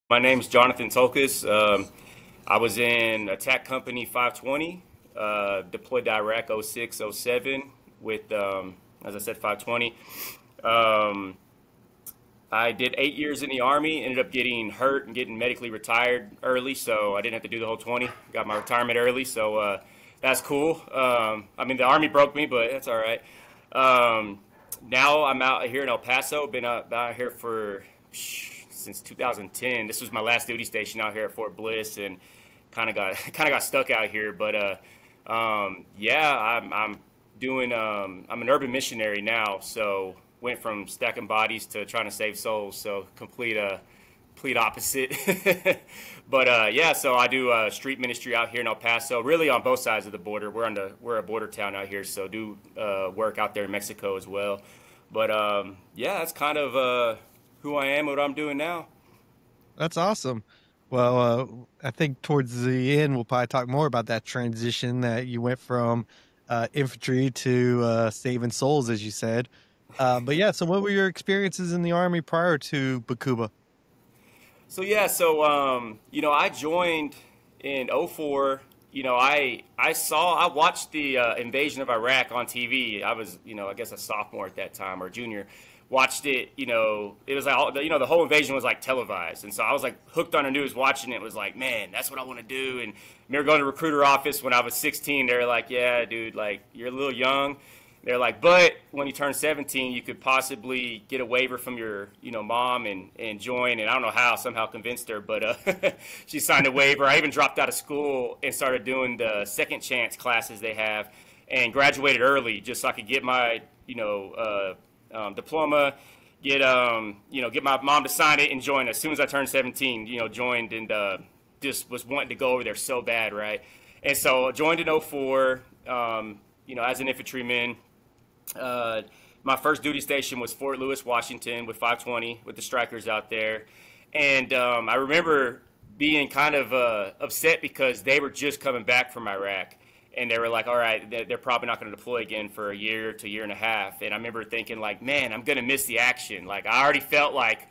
My name's Jonathan Tulcus. I was in Attack Company 520, deployed to Iraq '06, '07 with, as I said, 520. Um, I did 8 years in the Army, ended up getting hurt and getting medically retired early, so I didn't have to do the whole 20. Got my retirement early, so that's cool. I mean, the Army broke me, but that's all right. Um, Now I'm out here in El Paso. Been out here for since 2010. This was my last duty station out here at Fort Bliss, and kind of got stuck out here. But yeah, I'm doing. I'm an urban missionary now, so went from stacking bodies to trying to save souls. So complete opposite. But yeah, so I do street ministry out here in El Paso, really on both sides of the border. We're a border town out here, so do work out there in Mexico as well. But yeah, that's kind of who I am, what I'm doing now. That's awesome. Well, I think towards the end we'll probably talk more about that transition that you went from infantry to saving souls, as you said. But yeah, so what were your experiences in the army prior to Bakuba? So yeah, I joined in '04. I watched the invasion of Iraq on TV. I was, I guess a sophomore at that time or junior. Watched it, it was like, the whole invasion was like televised. And so I was like hooked on the news watching it. Was like, man, that's what I want to do. And I remember going to the recruiter office when I was 16. They were like, yeah, dude, like you're a little young. They're like, but when you turn 17, you could possibly get a waiver from your, mom and join. And I don't know how, somehow convinced her, but she signed a waiver. I even dropped out of school and started doing the second chance classes they have, and graduated early just so I could get my, diploma, get my mom to sign it and join. As soon as I turned 17, joined, and just was wanting to go over there so bad, right? And so joined in '04, as an infantryman. uh, my first duty station was Fort Lewis, Washington, with 520, with the strikers out there. And I remember being kind of upset because they were just coming back from Iraq. And they were like, all right, they're probably not going to deploy again for a year to a year and a half. And I remember thinking, like, man, I'm going to miss the action. Like, I already felt like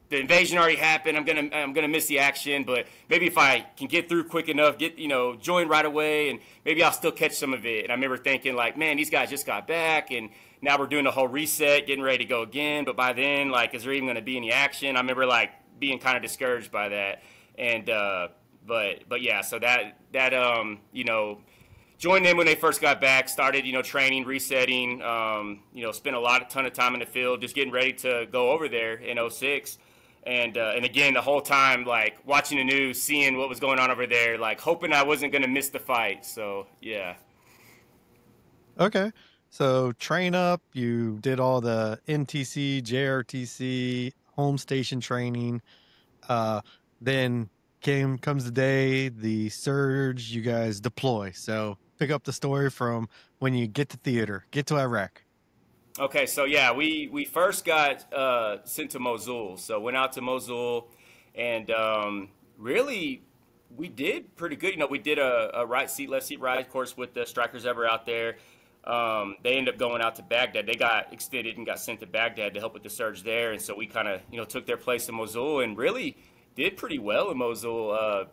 the invasion already happened. I'm gonna miss the action, but maybe if I can get through quick enough, join right away, and maybe I'll still catch some of it. And I remember thinking, like, man, these guys just got back, and now we're doing the whole reset, getting ready to go again. But by then, like, is there even going to be any action? I remember like being kind of discouraged by that. And but yeah, so joined them when they first got back, started, training, resetting, spent ton of time in the field, just getting ready to go over there in '06. And again, the whole time, like, watching the news, seeing what was going on over there, like, hoping I wasn't going to miss the fight. So, yeah. Okay. So train up, you did all the NTC, JRTC, home station training. Uh, then comes the day, the surge, you guys deploy. So pick up the story from when you get to theater, get to Iraq. Okay, so yeah, we first got sent to Mosul. So went out to Mosul, and really we did pretty good. We did a right seat, left seat ride course with the strikers that were out there. They ended up going out to Baghdad. They got extended and got sent to Baghdad to help with the surge there, and so we kind of took their place in Mosul and really did pretty well in Mosul. I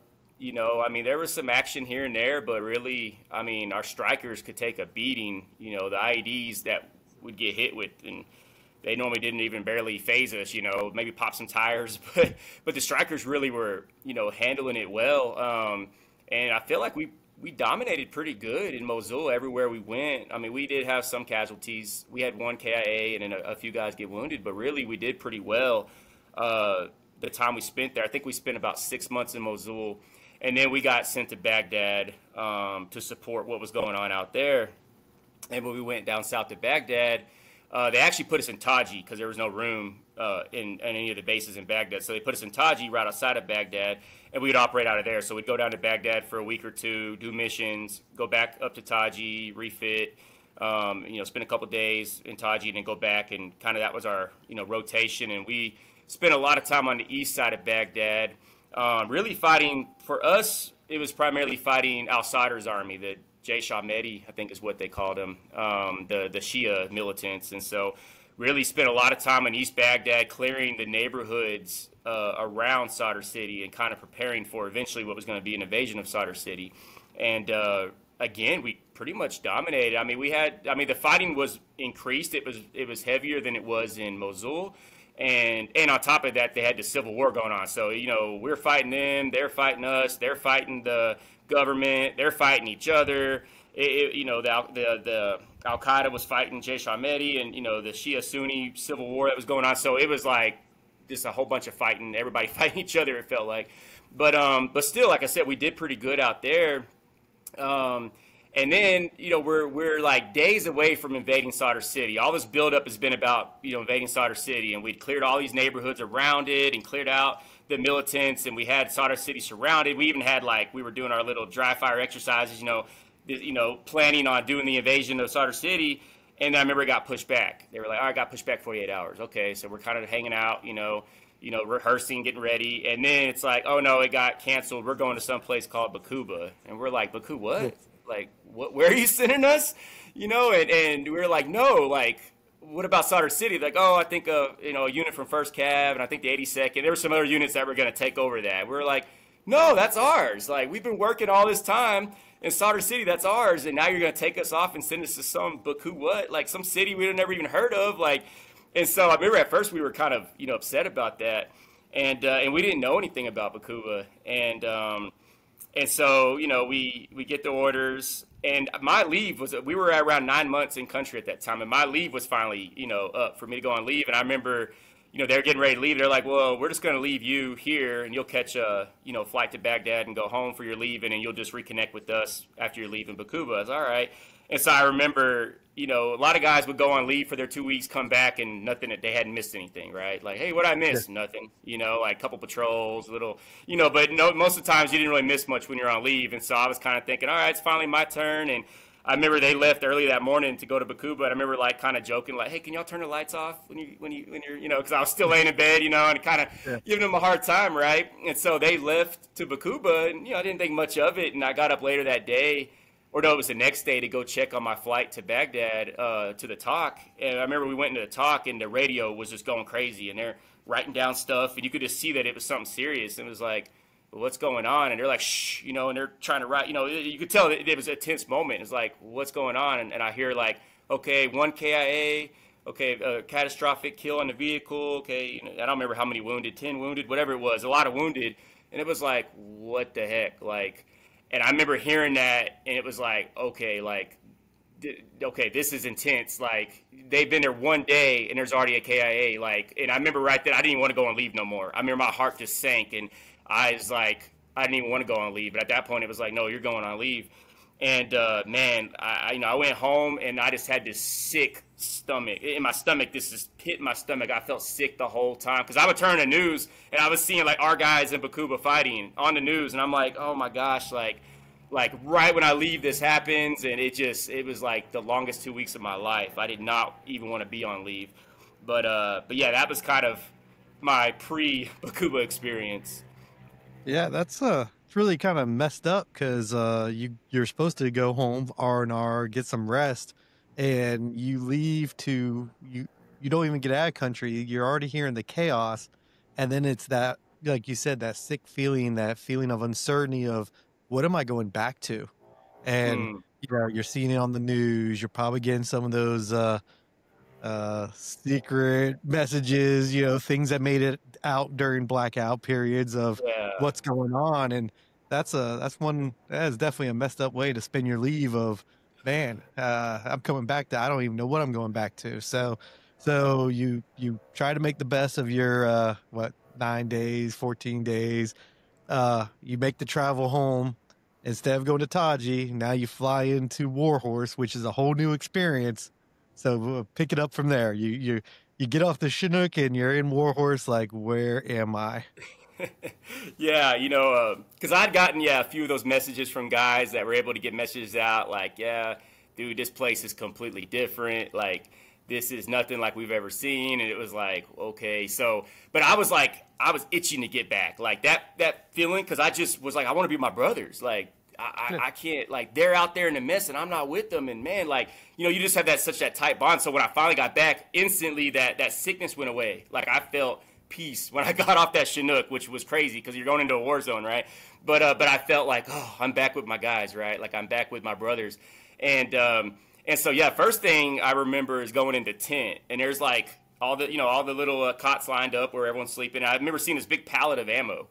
mean, there was some action here and there, but really, I mean, our strikers could take a beating. The IEDs that would get hit with, and they normally didn't even barely phase us. Maybe pop some tires, but the strikers really were handling it well. And I feel like we dominated pretty good in Mosul everywhere we went. I mean, we did have some casualties. We had one KIA and then a few guys get wounded, but really we did pretty well. The time we spent there, I think we spent about 6 months in Mosul, and then we got sent to Baghdad to support what was going on out there. And when we went down south to Baghdad, they actually put us in Taji because there was no room in any of the bases in Baghdad. So they put us in Taji right outside of Baghdad, and we'd operate out of there. So we'd go down to Baghdad for a week or two, do missions, go back up to Taji, refit, spend a couple days in Taji, and then go back. And kind of that was our rotation. And we spent a lot of time on the east side of Baghdad, really fighting. For us, it was primarily fighting Al Sadr's army, the Jaysh Ahmadi, I think is what they called him, the Shia militants. And so really spent a lot of time in East Baghdad clearing the neighborhoods around Solder City and kind of preparing for eventually what was going to be an invasion of Solder City. And again, we pretty much dominated. I mean, the fighting was increased. It was heavier than it was in Mosul. And on top of that, they had the civil war going on. So, we're fighting them, they're fighting us, they're fighting the government, they're fighting each other. The Al Qaeda was fighting Jaish Ahmadi, and the Shia Sunni civil war that was going on. So it was like just a whole bunch of fighting, everybody fighting each other. It felt like, but still, like I said, we did pretty good out there. And then, we're like days away from invading Solder City. All this buildup has been about, invading Solder City. And we'd cleared all these neighborhoods around it and cleared out the militants. And we had Solder City surrounded. We even had, we were doing our little dry fire exercises, planning on doing the invasion of Solder City. And then I remember it got pushed back. They were like, all right, got pushed back 48 hours. Okay, so we're kind of hanging out, rehearsing, getting ready. And then it's like, oh, no, it got canceled. We're going to some place called Bakuba. And we're like, Bakuba what? Like, where are you sending us? And we were like, no, what about Solder City? Like, oh, I think, a unit from 1st Cav, and I think the 82nd. There were some other units that were going to take over that. We were like, no, that's ours. Like, we've been working all this time in Solder City, that's ours. And now you're going to take us off and send us to some Baku what? Like, some city we'd never even heard of. And so I remember at first we were kind of, upset about that. And we didn't know anything about Bakuba. And so, we get the orders, and my leave we were at around 9 months in country at that time, and my leave was finally, up for me to go on leave. And I remember, they're getting ready to leave. They're like, well, we're just going to leave you here, and you'll catch a, flight to Baghdad and go home for your leave, and then you'll just reconnect with us after your leave in Bakuba. I was all right. And so I remember, a lot of guys would go on leave for their 2 weeks, come back, and nothing, they hadn't missed anything, right? Like, hey, what'd I miss? Yeah. Nothing, like a couple patrols, little, but no, most of the times you didn't really miss much when you're on leave. And so I was kind of thinking, all right, it's finally my turn. And I remember they left early that morning to go to Bakuba. And I remember kind of joking, like, hey, can y'all turn the lights off when you're, because I was still laying in bed, and kind of giving them a hard time, right? And so they left to Bakuba, and, I didn't think much of it. And I got up later that day, or no, it was the next day, to go check on my flight to Baghdad, to the talk. And I remember we went into the talk, and the radio was just going crazy, and they're writing down stuff, and you could just see that it was something serious. And it was like, well, what's going on? And they're like, shh, and they're trying to write, you could tell that it was a tense moment. It's like, what's going on? And I hear like, okay, 1 KIA, okay, catastrophic kill on the vehicle, okay, I don't remember how many wounded, 10 wounded, whatever it was, a lot of wounded. And it was like, what the heck? And I remember hearing that, and it was like, okay, okay, this is intense. Like, they've been there 1 day, and there's already a KIA. And I remember right then, I didn't even want to go on leave no more. I remember my heart just sank, and I was like, I didn't even want to go on leave. But at that point, it was like, no, you're going on leave. And man, I went home, and I just had this sick stomach. In my stomach, this just hit my stomach. I felt sick the whole time, because I would turn the news, and I was seeing our guys in Bakuba fighting on the news, and I'm like, oh my gosh, like right when I leave, this happens. And it was like the longest 2 weeks of my life. I did not even want to be on leave. But yeah, that was kind of my pre-Bakuba experience. Yeah, that's it's really kind of messed up, because you're supposed to go home, R&R, get some rest, and you leave to you don't even get out of country. You're already hearing the chaos, and then it's that, like you said, that sick feeling, that feeling of uncertainty of, what am I going back to? And you're seeing it on the news. You're probably getting some of those secret messages, things that made it out during blackout periods of what's going on. And that is definitely a messed up way to spend your leave of, man, I'm coming back to, I don't even know what I'm going back to. So you try to make the best of your 9 days, 14 days. You make the travel home. Instead of going to Taji, now you fly into Warhorse, which is a whole new experience. So pick it up from there. You get off the Chinook and you're in Warhorse. Like, where am I? Yeah, because I'd gotten a few of those messages from guys that were able to get messages out. Like, yeah, dude, this place is completely different. Like, this is nothing like we've ever seen. And it was like, okay, so, but I was itching to get back. Like that feeling, because I just was like, I want to be my brothers. Like, I can't, like, they're out there in the mess and I'm not with them. And man, like, you just have that tight bond. So when I finally got back, instantly that sickness went away. Like, I felt peace when I got off that Chinook, which was crazy because you're going into a war zone, right? But I felt like, oh, I'm back with my guys, right? Like I'm back with my brothers. And so, yeah, first thing I remember is going into tent, and there's like all the little cots lined up where everyone's sleeping. I remember seeing this big pallet of ammo,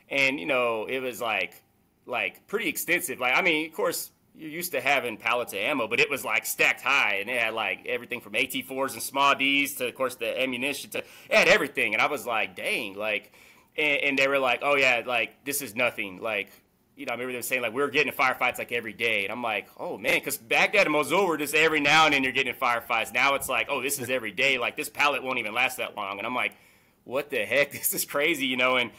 and it was like pretty extensive. Like, I mean, of course, you're used to having pallets of ammo, but it was like stacked high, and it had like everything from AT4s and small Ds to, of course, the ammunition. It had everything, and I was like, dang, like, and they were like, oh yeah, like this is nothing, like. I remember them saying, like, we were getting in firefights, like, every day. And I'm like, oh, man, because Baghdad and Mosul were just every now and then you're getting in firefights. Now it's like, oh, this is every day. Like, this pallet won't even last that long. And I'm like, what the heck? This is crazy, And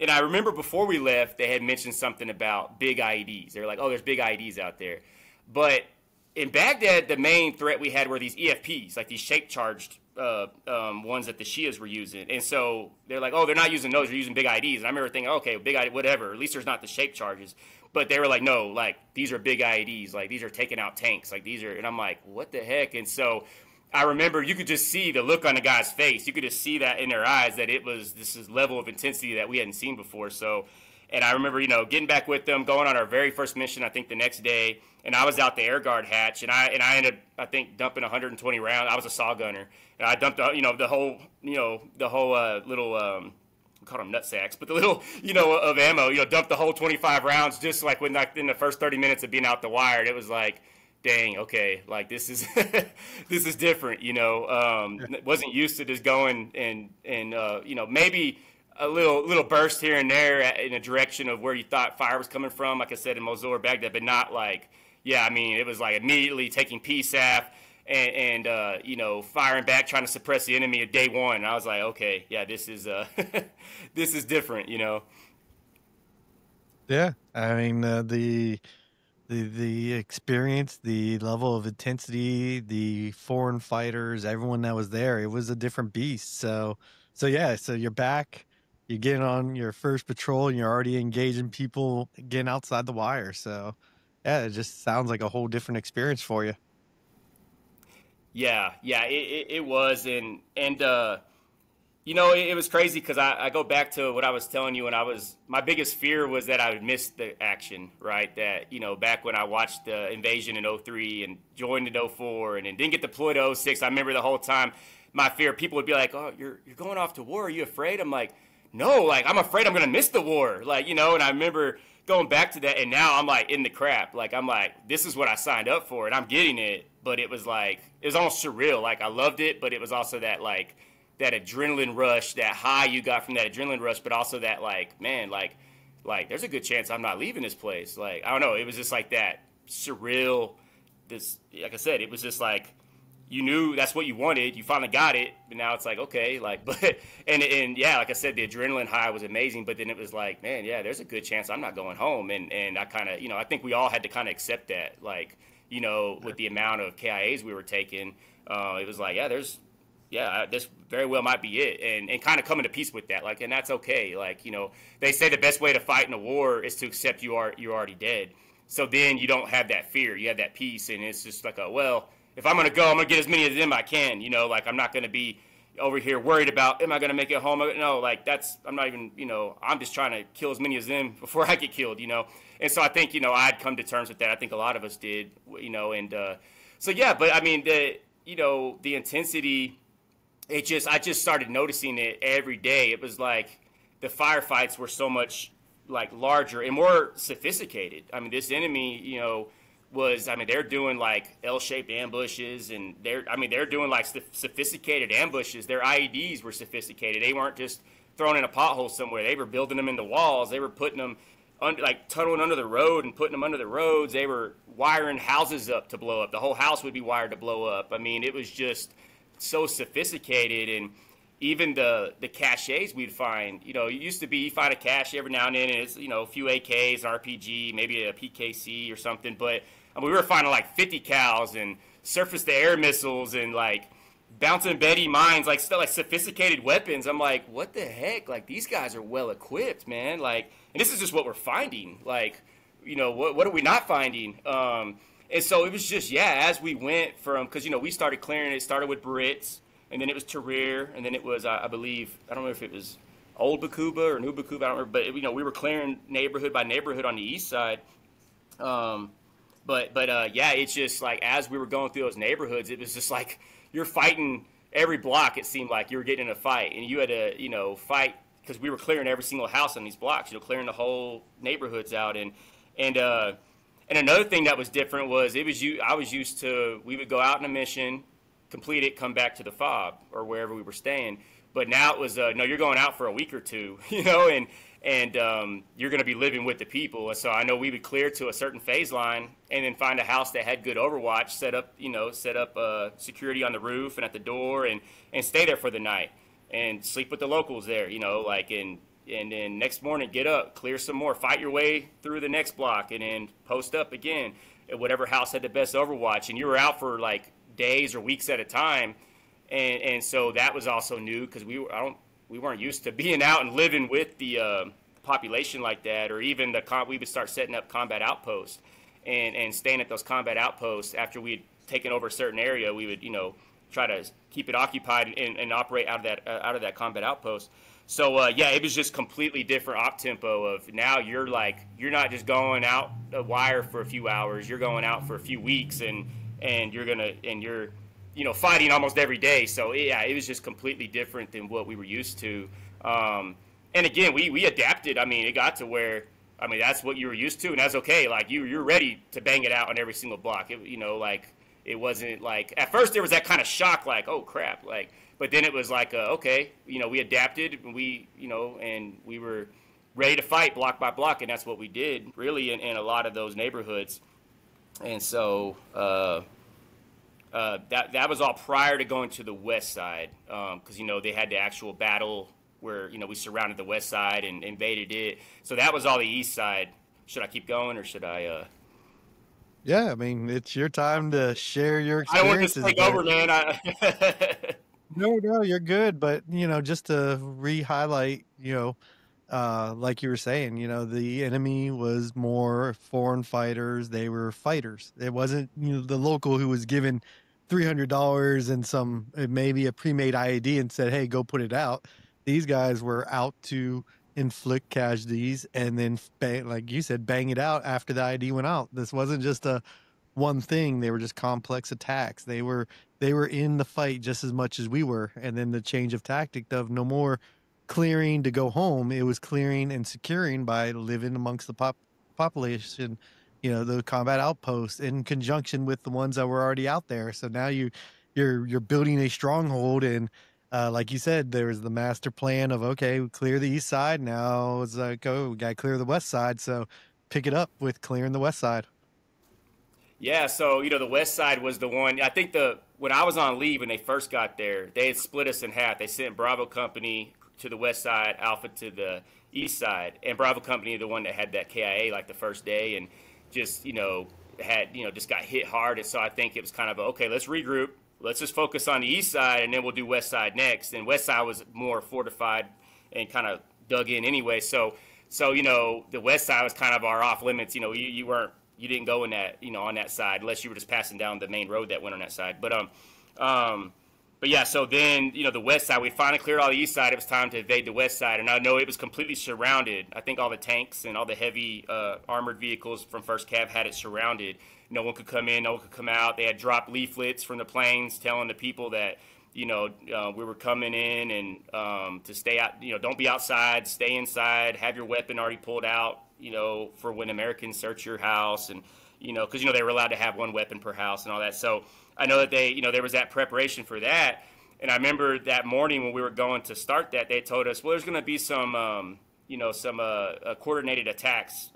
I remember before we left, they had mentioned something about big IEDs. They were like, oh, there's big IEDs out there. But in Baghdad, the main threat we had were these EFPs, like these shape-charged ones that the Shias were using. And so they're like, oh, they're not using those, they're using big IEDs. And I remember thinking, okay, big ID, whatever, at least there's not the shape charges. But they were like, no, like, these are big IEDs, like, these are taking out tanks, like, these are, and I'm like, what the heck? And so I remember you could just see the look on the guy's face. You could just see that in their eyes that this is level of intensity that we hadn't seen before. So, and I remember, getting back with them, going on our very first mission, I think the next day, and I was out the air guard hatch, and I ended up, I think, dumping 120 rounds. I was a saw gunner, and I dumped, the whole little, we call them nut sacks, but the little, of ammo, dumped the whole 25 rounds just like when, like, in the first 30 minutes of being out the wire. It was like, dang, okay, like this is this is different, wasn't used to just going and maybe a little burst here and there in a direction of where you thought fire was coming from, like I said, in Mosul or Baghdad, but not like, yeah, I mean, it was like immediately taking PSAF and firing back, trying to suppress the enemy at day one. And I was like, okay, yeah, this is this is different, Yeah, I mean, the experience, the level of intensity, the foreign fighters, everyone that was there, it was a different beast. So yeah, so you're back, you get on your first patrol, and you're already engaging people getting outside the wire. So yeah, it just sounds like a whole different experience for you. Yeah, it was, and it was crazy because I go back to what I was telling you, and my biggest fear was that I would miss the action, right? That, back when I watched the invasion in '03 and joined in '04 and then didn't get deployed to '06, I remember the whole time my fear, people would be like, oh, you're going off to war, are you afraid? I'm like, no, like, I'm afraid I'm going to miss the war, like, and I remember going back to that, and now I'm like in the crap, like, I'm like, this is what I signed up for, and I'm getting it, but it was like, it was almost surreal, like, I loved it, but it was also that, like, that adrenaline rush, that high you got from that adrenaline rush, but also that, like, man, like there's a good chance I'm not leaving this place. Like, I don't know, it was just like that surreal, like I said, it was just like, you knew that's what you wanted, you finally got it, and now it's like, okay, like, but, and yeah, like I said, the adrenaline high was amazing, but then it was like, man, yeah, there's a good chance I'm not going home, and I kind of, I think we all had to kind of accept that, like, with the amount of KIAs we were taking, it was like, this very well might be it, and kind of coming to peace with that, like, and that's okay, like, they say the best way to fight in a war is to accept you're already dead, so then you don't have that fear, you have that peace, and it's just like, well, if I'm going to go, I'm going to get as many of them I can, like, I'm not going to be over here worried about, am I going to make it home? No, like, I'm not even, I'm just trying to kill as many of them before I get killed, and so I think, I'd come to terms with that. I think a lot of us did, and so, yeah, but I mean, the intensity, I just started noticing it every day. It was like the firefights were so much, like, larger and more sophisticated. I mean, this enemy, they're doing like L-shaped ambushes, and they're doing like sophisticated ambushes. Their IEDs were sophisticated. They weren't just thrown in a pothole somewhere. They were building them into walls. They were putting them like tunneling under the road and putting them under the roads. They were wiring houses up to blow up. The whole house would be wired to blow up. I mean, it was just so sophisticated. And even the caches we'd find, it used to be you find a cache every now and then, and it's, a few AKs, RPG, maybe a PKC or something, but I mean, we were finding like 50 cals and surface-to-air missiles and like bouncing Betty mines, like still like sophisticated weapons. I'm like, what the heck? Like, these guys are well equipped, man. Like, and this is just what we're finding. Like, what are we not finding? And so it was just, yeah, as we went from, because we started clearing it. Started with Brits. and then it was Tahrir, and then it was I believe, I don't know if it was Old Bakuba or New Bakuba, I don't remember, but we were clearing neighborhood by neighborhood on the east side. Yeah, it's just like as we were going through those neighborhoods, it was just like you're fighting every block. It seemed like you were getting in a fight, and you had to fight because we were clearing every single house on these blocks. Clearing the whole neighborhoods out, and another thing that was different was I was used to, we would go out in a mission, complete it, come back to the fob or wherever we were staying. But now it was no, you're going out for a week or two, and you're going to be living with the people. And so I know we would clear to a certain phase line and then find a house that had good overwatch, set up security on the roof and at the door, and stay there for the night and sleep with the locals there, and then next morning get up, clear some more, fight your way through the next block, and then post up again at whatever house had the best overwatch. And you were out for like days or weeks at a time. And so that was also new because we weren't used to being out and living with the population like that, or even we would start setting up combat outposts and staying at those combat outposts after we had taken over a certain area. We would try to keep it occupied and operate out of that combat outpost. So it was just completely different op tempo of now you're not just going out a wire for a few hours, you're going out for a few weeks and you're fighting almost every day. So yeah, it was just completely different than what we were used to. And again, we adapted. I mean, it got to where, that's what you were used to, and that's okay. Like you're ready to bang it out on every single block. It wasn't like, at first there was that kind of shock, like, oh crap, but then it was like, okay, we adapted, and and we were ready to fight block by block, and that's what we did really in a lot of those neighborhoods. And so that was all prior to going to the west side, because they had the actual battle where we surrounded the west side and invaded it. So that was all the east side. Should I keep going or should I? Yeah, it's your time to share your experiences. I don't want to take over, man. No, you're good. But just to re-highlight, like you were saying, the enemy was more foreign fighters. They were fighters. It wasn't, the local who was given $300 and maybe a pre-made IED and said, hey, go put it out. These guys were out to inflict casualties and then, like you said, bang it out after the IED went out. This wasn't just a one thing. They were just complex attacks. They were in the fight just as much as we were. And then the change of tactic of no more clearing to go home. It was clearing and securing by living amongst the population, the combat outposts in conjunction with the ones that were already out there. So now you're building a stronghold, and like you said, there was the master plan of, okay, we clear the east side. Now it's like, oh, we got to clear the west side. So pick it up with clearing the west side. Yeah, so the west side was the one. I think when I was on leave when they first got there, they had split us in half. They sent Bravo Company to the west side, Alpha to the east side, and Bravo Company, the one that had that KIA like the first day, and just just got hit hard. And so I think it was kind of okay, let's regroup. Let's just focus on the east side, and then we'll do west side next. And west side was more fortified and kind of dug in anyway. So the west side was kind of our off limits. You didn't go in that, on that side unless you were just passing down the main road that went on that side. But yeah, so then, the west side, we finally cleared all the east side. It was time to invade the west side. And I know it was completely surrounded. I think all the tanks and all the heavy armored vehicles from 1st Cav had it surrounded. No one could come in, no one could come out. They had dropped leaflets from the planes telling the people that, we were coming in and to stay out, don't be outside, stay inside, have your weapon already pulled out, for when Americans search your house. And, because, they were allowed to have one weapon per house and all that. So I know that there was that preparation for that. And I remember that morning when we were going to start that, they told us, well, there's going to be some coordinated attacks,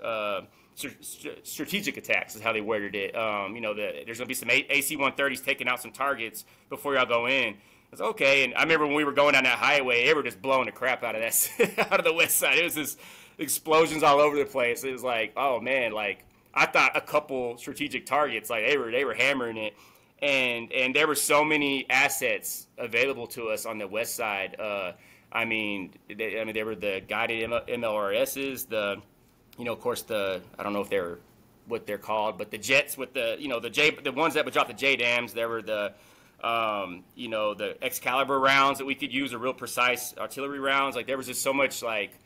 strategic attacks is how they worded it. There's going to be some AC-130s taking out some targets before y'all go in. I was okay. And I remember when we were going down that highway, they were just blowing the crap out of that, out of the west side. It was just explosions all over the place. It was like, oh man, like I thought a couple strategic targets, like they were hammering it. And there were so many assets available to us on the west side. There were the guided MLRSs, of course I don't know if they're what they're called, but the jets with the ones that would drop the JDAMs. There were the You know, the Excalibur rounds that we could use are real precise artillery rounds. Like there was just so much like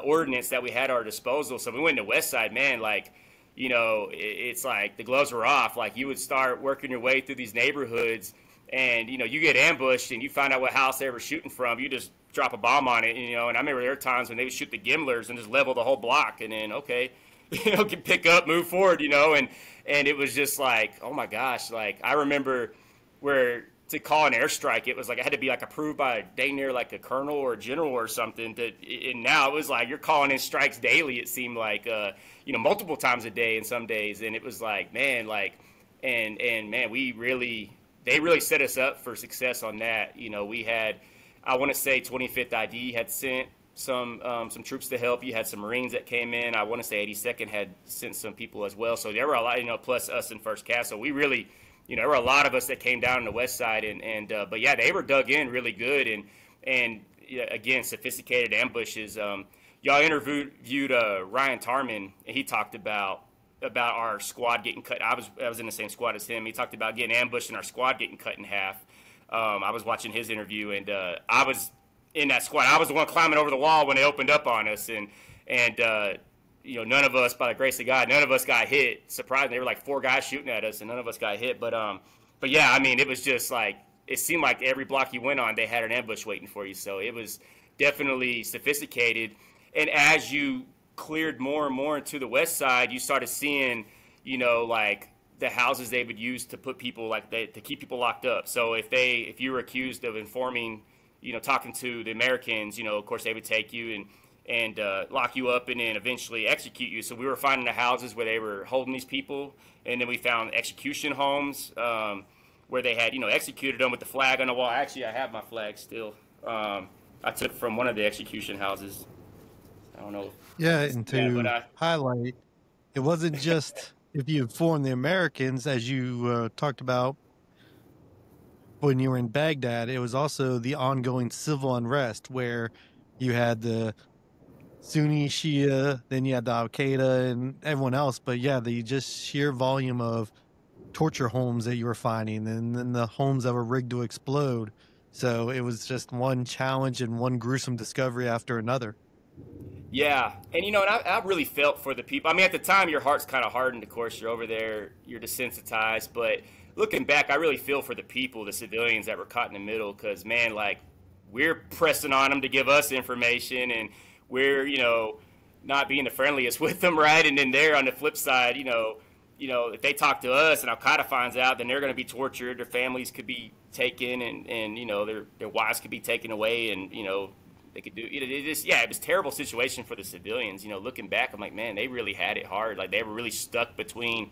ordnance that we had at our disposal. So we went to West Side, man, like, you know, it's like the gloves were off. Like you would start working your way through these neighborhoods and, you know, you get ambushed and you find out what house they were shooting from. You just drop a bomb on it, you know, and I remember there were times when they would shoot the Gimlers and just level the whole block and then, okay, you know, can pick up, move forward, you know, and it was just like, oh my gosh, like I remember where to call an airstrike, it was like I had to be like approved by dang near like a colonel or a general or something. And now it was like you're calling in strikes daily. It seemed like you know, multiple times a day in some days, and it was like, man, like and man, they really set us up for success on that. You know, we had, I want to say 25th ID had sent some troops to help. You had some Marines that came in. I want to say 82nd had sent some people as well. So there were a lot, you know, plus us in First Cast. So we really, you know, there were a lot of us that came down on the West Side, but yeah, they were dug in really good, and yeah, again, sophisticated ambushes. Y'all interviewed Ryan Tarman, and he talked about our squad getting cut. I was in the same squad as him. He talked about getting ambushed and our squad getting cut in half. I was watching his interview, and I was in that squad. I was the one climbing over the wall when they opened up on us, and you know, none of us, by the grace of God, none of us got hit. Surprisingly, there were like 4 guys shooting at us, and none of us got hit. But yeah, I mean, it was just like, it seemed like every block you went on, they had an ambush waiting for you. So it was definitely sophisticated. And as you cleared more and more into the West Side, you started seeing, you know, like the houses they would use to put people, like to keep people locked up. So if you were accused of informing, you know, talking to the Americans, you know, of course they would take you and lock you up and then eventually execute you. So we were finding the houses where they were holding these people, and then we found execution homes where they had, you know, executed them with the flag on the wall. Actually, I have my flag still. I took from one of the execution houses. I don't know. Yeah, and to highlight, it wasn't just if you informed the Americans, as you talked about when you were in Baghdad, it was also the ongoing civil unrest where you had the Sunni, Shia, then you had the Al-Qaeda and everyone else. But yeah, the just sheer volume of torture homes that you were finding, and then the homes that were rigged to explode. So it was just one challenge and one gruesome discovery after another. Yeah, and you know, and I really felt for the people. I mean, at the time, your heart's kind of hardened. Of course, you're over there, you're desensitized. But looking back, I really feel for the people, the civilians that were caught in the middle, because man, like we're pressing on them to give us information, and we're, you know, not being the friendliest with them, right? And then they're on the flip side, you know, if they talk to us and Al Qaeda finds out, then they're going to be tortured. Their families could be taken, and you know, their wives could be taken away, and you know, they could do, you know, it just, yeah, it was a terrible situation for the civilians. You know, looking back, I'm like, man, they really had it hard. Like they were really stuck between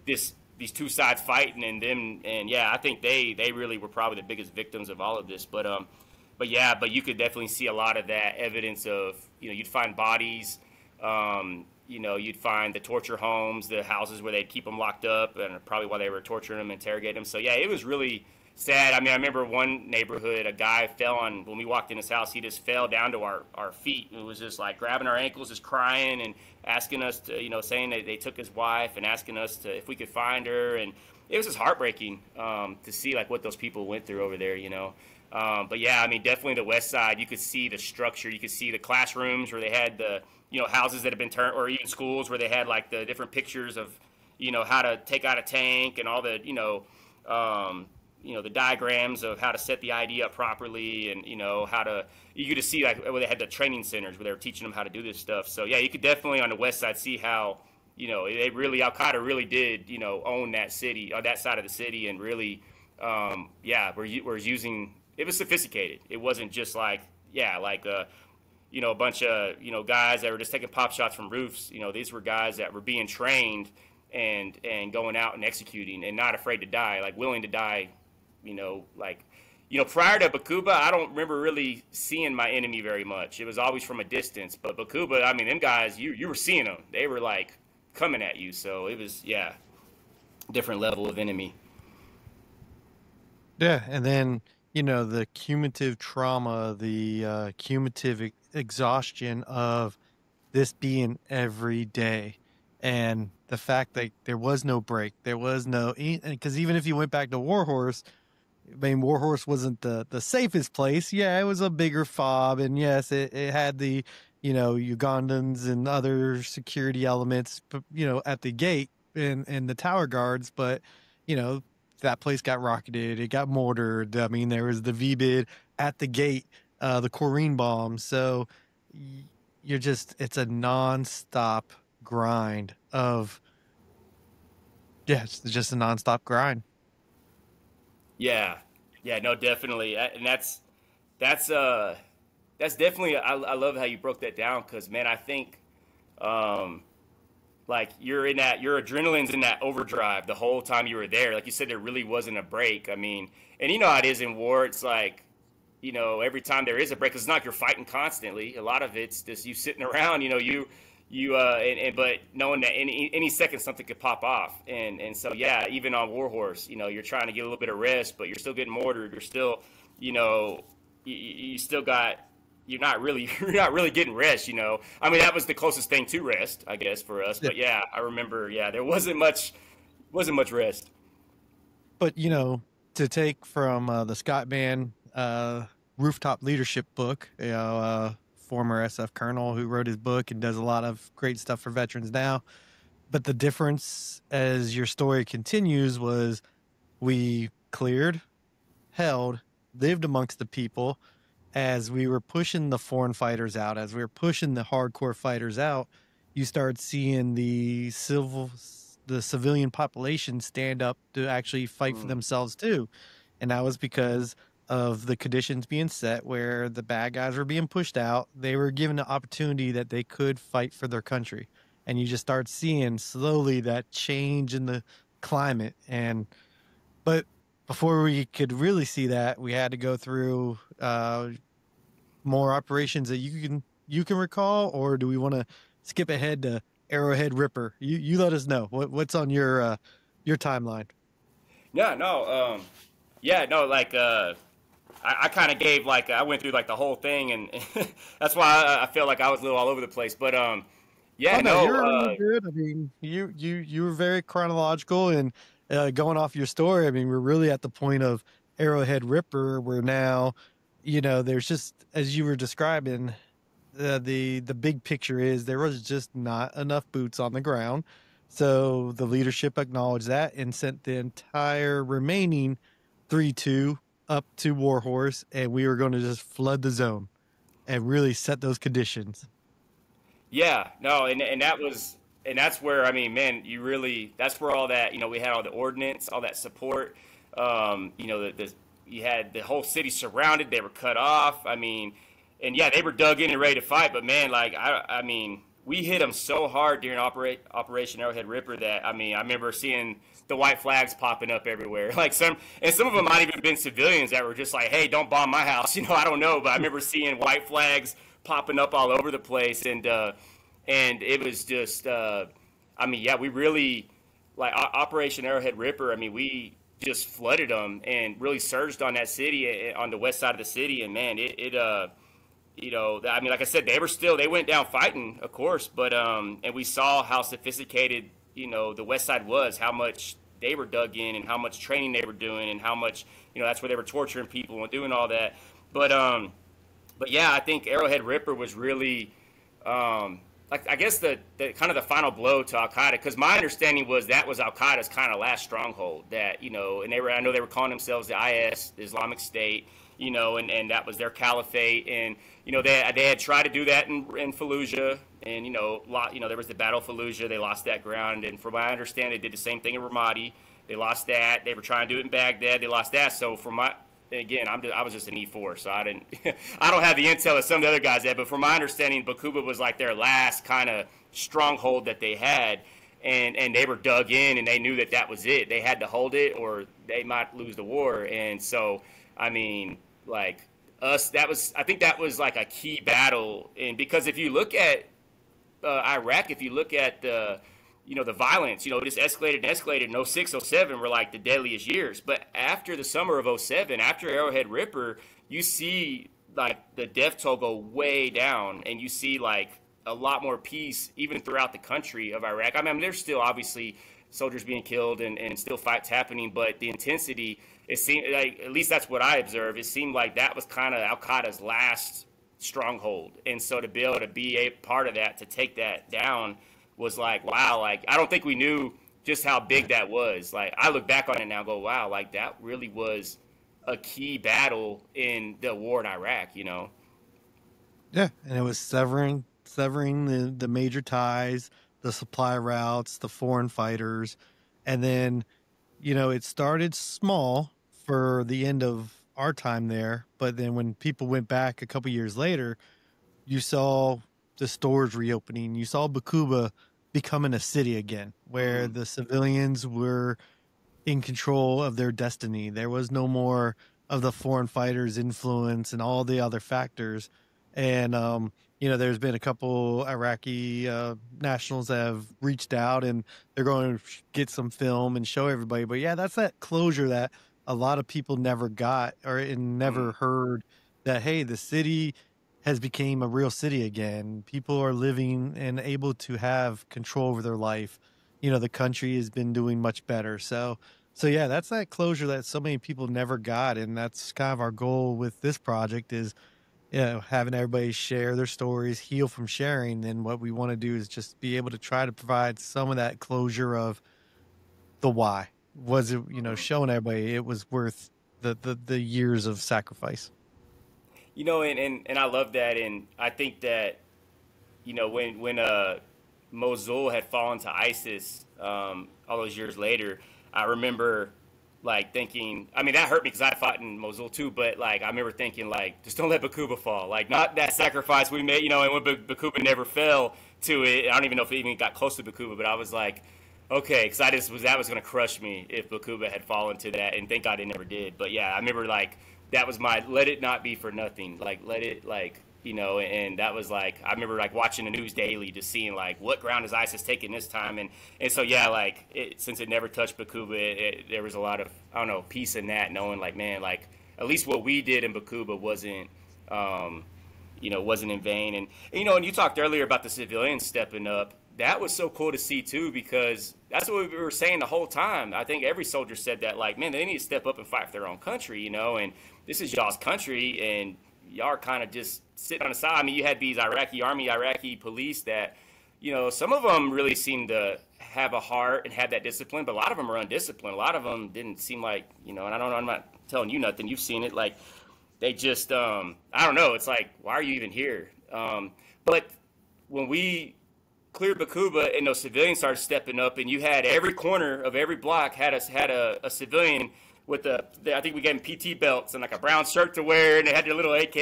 these two sides fighting and them. And yeah, I think they really were probably the biggest victims of all of this. But yeah, but you could definitely see a lot of that evidence of, you know, you'd find bodies, you know, you'd find the torture homes, the houses where they'd keep them locked up, and probably while they were torturing them, interrogating them. So yeah, it was really sad. I mean, I remember one neighborhood, a guy fell on, when we walked in his house, he just fell down to our feet and was just like grabbing our ankles, just crying and asking us to, you know, saying that they took his wife and asking us to, if we could find her. And it was just heartbreaking to see like what those people went through over there, you know. But yeah, I mean, definitely the West Side, you could see the structure, you could see the classrooms where they had the, you know, houses that had been turned, or even schools where they had like the different pictures of, you know, how to take out a tank and all the, you know, the diagrams of how to set the ID up properly, and you know how to. You could just see like where they had the training centers where they were teaching them how to do this stuff. So yeah, you could definitely on the West Side see how, you know, they really, Al Qaeda really did, you know, own that city, or that side of the city, and really, yeah, we're using. It was sophisticated. It wasn't just like, yeah, like you know, a bunch of, you know, guys that were just taking pop shots from roofs. You know, these were guys that were being trained and going out and executing and not afraid to die, like willing to die. You know, like, you know, prior to Bakuba, I don't remember really seeing my enemy very much. It was always from a distance. But Bakuba, I mean, them guys, you were seeing them. They were like coming at you. So it was, yeah, different level of enemy. Yeah, and then, you know, the cumulative trauma, the cumulative exhaustion of this being every day, and the fact that there was no break, there was no, because even if you went back to Warhorse, I mean, Warhorse wasn't the safest place. Yeah, it was a bigger fob, and yes, it had the, Ugandans and other security elements, at the gate and the tower guards. But you know, that place got rocketed. It got mortared. I mean, there was the V-bid at the gate, the chlorine bomb. So you're just, it's a nonstop grind of, yeah, it's just a nonstop grind. Yeah, yeah, no, definitely, and that's uh that's definitely. I love how you broke that down because man, I think um like you're in that your adrenaline's in that overdrive the whole time you were there. Like you said, there really wasn't a break. I mean, and you know how it is in war. It's like every time there is a break, 'cause it's not like you're fighting constantly. A lot of it's just you sitting around. And but knowing that any second something could pop off, and so yeah, even on Warhorse, you're trying to get a little bit of rest, but you're still getting mortared. You're still, you still got. You're not really you're not really getting rest. I mean, that was the closest thing to rest, I guess, for us. Yeah. But yeah, I remember. Yeah, there wasn't much rest. But to take from the Scott Mann rooftop leadership book, former SF colonel who wrote his book and does a lot of great stuff for veterans now. But the difference as your story continues was we cleared, held, lived amongst the people as we were pushing the foreign fighters out, as we were pushing the hardcore fighters out. You start seeing the civilian population stand up to actually fight for Mm. themselves too. And that was because of the conditions being set where the bad guys were being pushed out. They were given the opportunity that they could fight for their country. And you just start seeing slowly that change in the climate. But before we could really see that, we had to go through more operations that you can recall, or do we want to skip ahead to Arrowhead Ripper? You let us know what's on your timeline. Yeah, no, yeah, no, like I kind of gave like I went through like the whole thing, and that's why I feel like I was a little all over the place. But Oh yeah, no, no, you're really good. I mean, you were very chronological and going off your story. I mean, we're really at the point of Arrowhead Ripper, where now, there's just as you were describing, the big picture is there was just not enough boots on the ground. So the leadership acknowledged that and sent the entire remaining 3-2 up to Warhorse, and we were going to just flood the zone and really set those conditions. yeah, no, and that's where I mean, man, you really that's where all that we had all the ordnance, all that support. You had the whole city surrounded. They were cut off. I mean, and yeah, they were dug in and ready to fight. But man, like I mean, we hit them so hard during Operation Arrowhead Ripper that I mean, I remember seeing the white flags popping up everywhere. Like some of them might even been civilians that were just like, "Hey, don't bomb my house." I don't know, but I remember seeing white flags popping up all over the place, and it was just, I mean, yeah, we really like Operation Arrowhead Ripper. I mean, we just flooded them and really surged on that city on the west side of the city, and man, I mean, like I said, they went down fighting, of course, but and we saw how sophisticated the West Side was, how much they were dug in, and how much training they were doing, and how much that's where they were torturing people and doing all that. But yeah, I think Arrowhead Ripper was really like I guess the kind of the final blow to Al Qaeda, because my understanding was that was Al Qaeda's kind of last stronghold. That and I know they were calling themselves the IS, the Islamic State, and that was their caliphate, and they had tried to do that in Fallujah, and there was the Battle of Fallujah. They lost that ground, and from my understanding, they did the same thing in Ramadi. They lost that. They were trying to do it in Baghdad. They lost that. So again, I was just an E4, so I didn't I don't have the intel that some of the other guys had. But from my understanding, Bakuba was like their last kind of stronghold that they had. And they were dug in, and they knew that was it. They had to hold it, or they might lose the war. And so, I mean, like I think that was like a key battle. And because if you look at Iraq, if you look at the violence, it just escalated and escalated. And 06, 07 were like the deadliest years. But after the summer of 07, after Arrowhead Ripper, you see like the death toll go way down, and you see like a lot more peace even throughout the country of Iraq. I mean, there's still obviously soldiers being killed and still fights happening, but the intensity, it seemed like, at least that's what I observed, it seemed like that was kind of Al Qaeda's last stronghold. And so to be able to be a part of that, to take that down, was like, wow, like I don't think we knew just how big that was. Like I look back on it now and go, wow, like that really was a key battle in the war in Iraq, you know? Yeah, and it was severing the major ties, the supply routes, the foreign fighters, and then it started small for the end of our time there, but then when people went back a couple years later, you saw the stores reopening. You saw Bakuba becoming a city again, where the civilians were in control of their destiny. There was no more of the foreign fighters' influence and all the other factors. And there's been a couple Iraqi nationals that have reached out, and they're going to get some film and show everybody. But yeah, that's that closure that a lot of people never got or never heard. That hey, the city has became a real city again. People are living and able to have control over their life. The country has been doing much better. So yeah, that's that closure that so many people never got, and that's kind of our goal with this project is, having everybody share their stories, heal from sharing. And what we want to do is just be able to try to provide some of that closure of the why. Was it, showing everybody it was worth the years of sacrifice. And I love that, and I think that when Mosul had fallen to ISIS all those years later, I remember like thinking, I mean that hurt me because I fought in Mosul too, but like I remember thinking like just don't let Bakuba fall, like not that sacrifice we made, and when Bakuba never fell to it, I don't even know if it even got close to Bakuba, but I was like, okay, because that was going to crush me if Bakuba had fallen to that, and thank God it never did. But yeah, I remember like that was my let it not be for nothing, like let it like and that was like I remember like watching the news daily, just seeing like what ground is ISIS taking this time, and so yeah, like since it never touched Bakuba, there was a lot of I don't know peace in that, knowing like man, like at least what we did in Bakuba wasn't wasn't in vain, and you talked earlier about the civilians stepping up. That was so cool to see too, because that's what we were saying the whole time. I think every soldier said that, like, man, they need to step up and fight for their own country, and this is y'all's country, and y'all are kind of just sitting on the side. I mean, you had these Iraqi army, Iraqi police that, some of them really seemed to have a heart and have that discipline, but a lot of them are undisciplined. A lot of them didn't seem like, and I don't know, I'm not telling you nothing. You've seen it. Like, they just, I don't know. It's like, why are you even here? But when we cleared Bakuba and those civilians started stepping up, and you had every corner of every block had a civilian with I think we gave them PT belts and like a brown shirt to wear, and they had their little AK,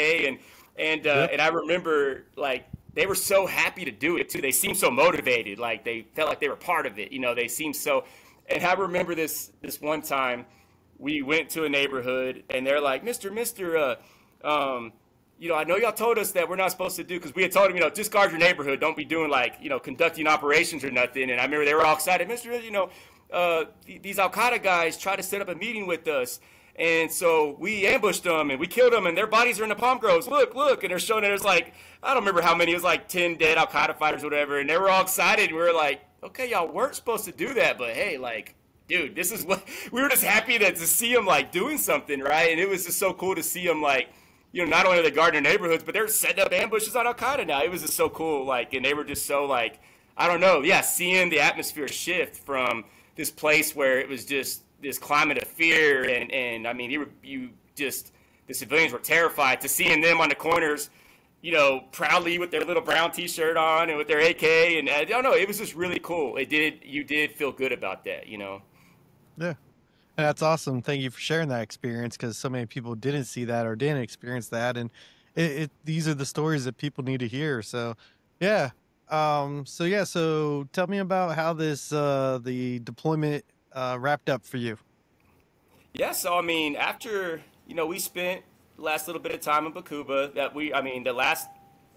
and I remember like they were so happy to do it too. They seemed so motivated, like they felt like they were part of it. They seemed so. And I remember this one time we went to a neighborhood, and they're like, Mister, I know y'all told us that we're not supposed to do, because we had told them, just guard your neighborhood. Don't be doing like, conducting operations or nothing. And I remember they were all excited. Mister, these Al Qaeda guys tried to set up a meeting with us. And so we ambushed them and we killed them, and their bodies are in the palm groves. Look. And they're showing it. There's like, I don't remember how many. It was like 10 dead Al Qaeda fighters or whatever. And they were all excited. And we were like, okay, y'all weren't supposed to do that. But hey, like, dude, this is what we were just happy to see them like doing something, right? And it was just so cool to see them like, not only are they guarding their neighborhoods, but they're setting up ambushes on Al Qaeda now. It was just so cool, like, and they were just so like, I don't know, yeah, seeing the atmosphere shift from this place where it was just this climate of fear, and I mean, the civilians were terrified, to seeing them on the corners, proudly with their little brown T-shirt on and with their AK, and I don't know, it was just really cool. You did feel good about that, Yeah. And that's awesome. Thank you for sharing that experience, because so many people didn't see that or didn't experience that. And these are the stories that people need to hear. So, yeah. So tell me about how the deployment wrapped up for you. Yeah. So, I mean, after, we spent the last little bit of time in Bakuba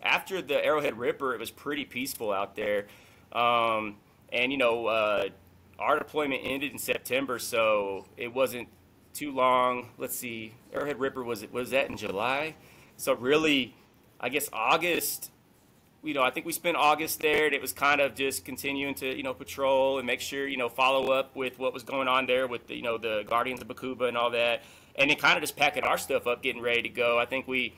after the Arrowhead Ripper, it was pretty peaceful out there. Our deployment ended in September, so it wasn't too long. Let's see, Arrowhead Ripper was that in July? So really, I guess August, I think we spent August there, and it was kind of just continuing to, patrol and make sure, follow up with what was going on there with the Guardians of Bakuba and all that, and then kind of just packing our stuff up, getting ready to go. I think we,